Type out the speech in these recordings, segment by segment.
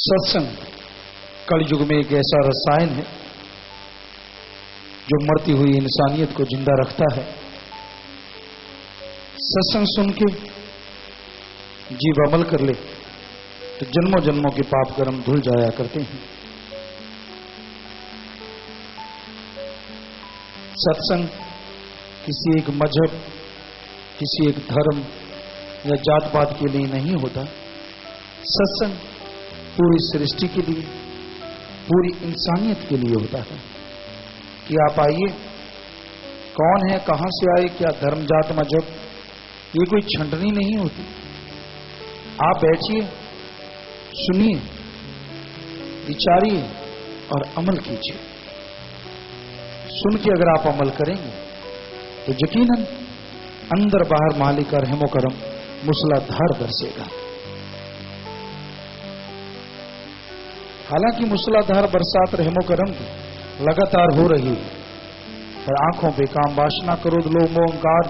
सत्संग कलयुग में एक ऐसा रसायन है जो मरती हुई इंसानियत को जिंदा रखता है। सत्संग सुन के जीव अमल कर ले तो जन्मों जन्मों के पाप कर्म धुल जाया करते हैं। सत्संग किसी एक मजहब, किसी एक धर्म या जात पात के लिए नहीं होता। सत्संग पूरी सृष्टि के लिए, पूरी इंसानियत के लिए होता है कि आप आइए, कौन है, कहां से आए, क्या धर्म जात मजहब, ये कोई छंटनी नहीं होती। आप बैठिए, सुनिए, विचारिए और अमल कीजिए। सुन के अगर आप अमल करेंगे तो यकीनन अंदर बाहर मालिक का रहमो करम मूसलाधार बरसेगा। हालांकि मूसलाधार बरसात रहमो करम की लगातार हो रही है, पर आंखों पे काम, वासना, क्रोध, लोभ, मोह, अहंकार,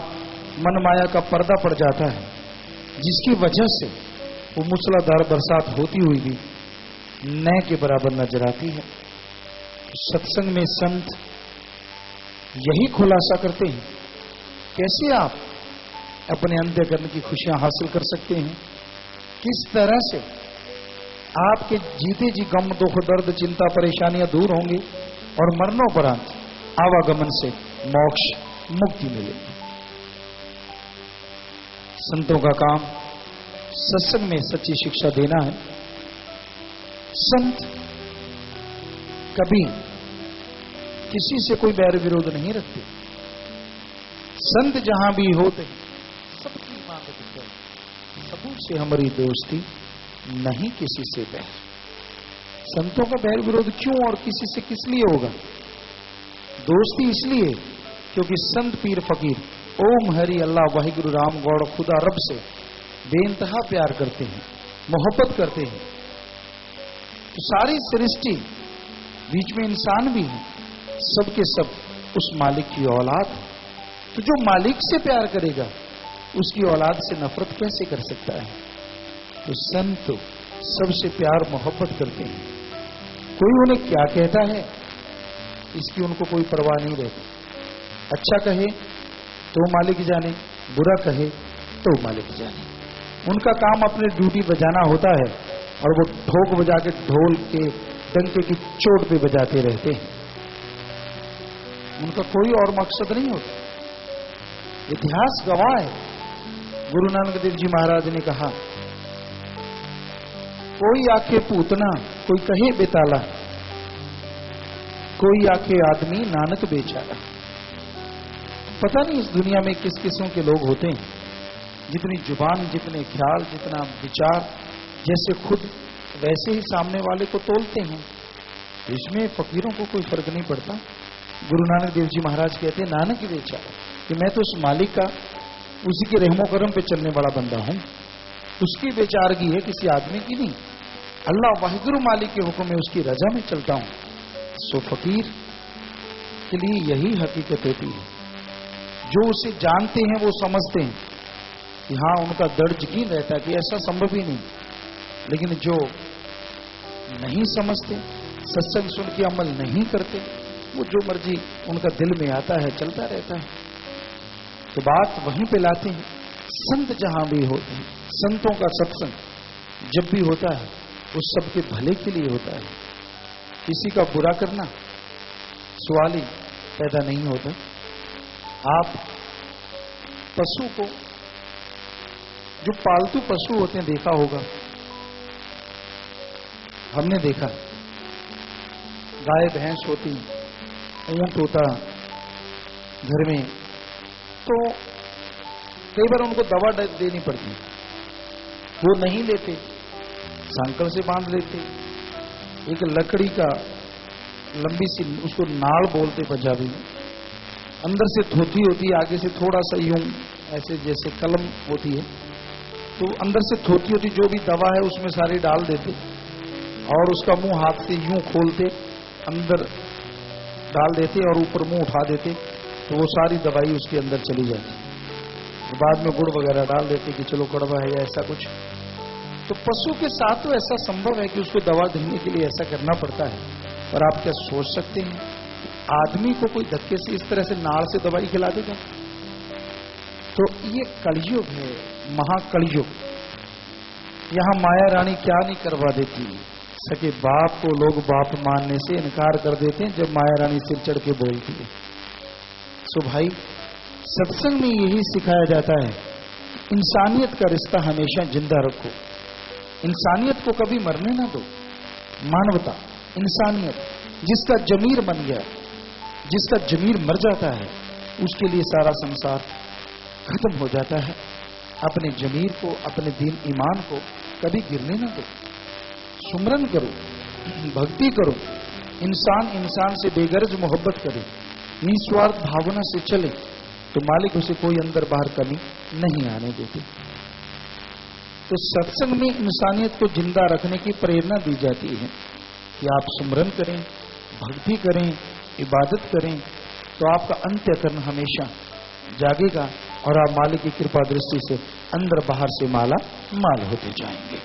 मन माया का पर्दा पड़ जाता है, जिसकी वजह से वो मूसलाधार बरसात होती हुई भी न के बराबर नजर आती है। सत्संग में संत यही खुलासा करते हैं कैसे आप अपने अंतःकरण की खुशियां हासिल कर सकते हैं, किस तरह से आपके जीते जी गम, दुख, दर्द, चिंता, परेशानियां दूर होंगी और मरणोपरांत आवागमन से मोक्ष, मुक्ति मिलेगी। संतों का काम सत्संग में सच्ची शिक्षा देना है। संत कभी किसी से कोई बैर विरोध नहीं रखते। संत जहां भी होते सबकी मांग दिखते, सबू से हमारी दोस्ती, नहीं किसी से बैर। संतों का बैर विरोध क्यों और किसी से किस लिए होगा? दोस्ती इसलिए क्योंकि संत पीर फकीर ओम हरि अल्लाह वाहिगुरु राम गौड़ खुदा रब से बेइंतहा प्यार करते हैं, मोहब्बत करते हैं। तो सारी सृष्टि, बीच में इंसान भी है, सबके सब उस मालिक की औलाद। तो जो मालिक से प्यार करेगा उसकी औलाद से नफरत कैसे कर सकता है? तो संत सबसे प्यार मोहब्बत करते हैं। कोई उन्हें क्या कहता है इसकी उनको कोई परवाह नहीं रहती। अच्छा कहे तो मालिक जाने, बुरा कहे तो मालिक जाने। उनका काम अपने ड्यूटी बजाना होता है और वो ठोक बजा के, ढोल के डंके की चोट पे बजाते रहते हैं। उनका कोई और मकसद नहीं होता। इतिहास गवाह है। गुरु नानक देव जी महाराज ने कहा, कोई आखे पूतना, कोई कहे बेताला, कोई आखे आदमी नानक बेचारा। पता नहीं इस दुनिया में किस किस्म के लोग होते हैं, जितनी जुबान, जितने ख्याल, जितना विचार, जैसे खुद वैसे ही सामने वाले को तोलते हैं। इसमें फकीरों को कोई फर्क नहीं पड़ता। गुरु नानक देव जी महाराज कहते हैं, नानक बेचारा, कि मैं तो उस मालिक का, उसी के रहमो करम पे चलने वाला बंदा हूं। उसकी बेचारगी है, किसी आदमी की नहीं। अल्लाह वाहिगुरु मालिक के हुक्म में, उसकी रजा में चलता हूं। सो फकीर के लिए यही हकीकत होती है। जो उसे जानते हैं वो समझते हैं कि हाँ, उनका दर्द यकीन रहता है कि ऐसा संभव ही नहीं। लेकिन जो नहीं समझते, सत्संग सुन के अमल नहीं करते, वो जो मर्जी उनका दिल में आता है चलता रहता है। तो बात वहीं पे लाते हैं। संत जहां भी होते हैं, संतों का सत्संग जब भी होता है वो सबके भले के लिए होता है। किसी का बुरा करना सवाल ही पैदा नहीं होता। आप पशु को, जो पालतू पशु होते हैं, देखा होगा, हमने देखा, गाय भैंस होती, ऊंट होता घर में, तो कई बार उनको दवा देनी पड़ती, वो नहीं लेते, सांकल से बांध लेते। एक लकड़ी का लंबी सी, उसको नाड़ बोलते पंजाबी में, अंदर से धोती होती है, आगे से थोड़ा सा यूं ऐसे जैसे कलम होती है, तो अंदर से धोती होती, जो भी दवा है उसमें सारी डाल देते और उसका मुंह हाथ से यूं खोलते, अंदर डाल देते और ऊपर मुंह उठा देते, तो वो सारी दवाई उसके अंदर चली जाती। बाद में गुड़ वगैरह डाल देते कि चलो कड़वा है या ऐसा कुछ। तो पशु के साथ तो ऐसा संभव है कि उसको दवा देने के लिए ऐसा करना पड़ता है, पर आप क्या सोच सकते हैं आदमी को कोई धक्के से इस तरह से नाड़ से दवाई खिला देगा? तो ये कलयुग है, महाकलयुग। यहां माया रानी क्या नहीं करवा देती। सके बाप को लोग बाप मानने से इनकार कर देते हैं जब माया रानी सिर चढ़ के बोलती है। सो भाई, सत्संग में यही सिखाया जाता है, इंसानियत का रिश्ता हमेशा जिंदा रखो, इंसानियत को कभी मरने ना दो। मानवता, इंसानियत, जिसका जमीर बन गया, जिसका जमीर मर जाता है, उसके लिए सारा संसार खत्म हो जाता है। अपने जमीर को, अपने दीन ईमान को कभी गिरने ना दो। सुमरन करो, भक्ति करो, इंसान इंसान से बेगर्ज मोहब्बत करे, निस्वार्थ भावना से चले, तो मालिक उसे कोई अंदर बाहर कमी नहीं आने देते। तो सत्संग में इंसानियत को जिंदा रखने की प्रेरणा दी जाती है कि आप सुमरन करें, भक्ति करें, इबादत करें, तो आपका अंतःकरण हमेशा जागेगा और आप मालिक की कृपा दृष्टि से अंदर बाहर से माला माल होते जाएंगे।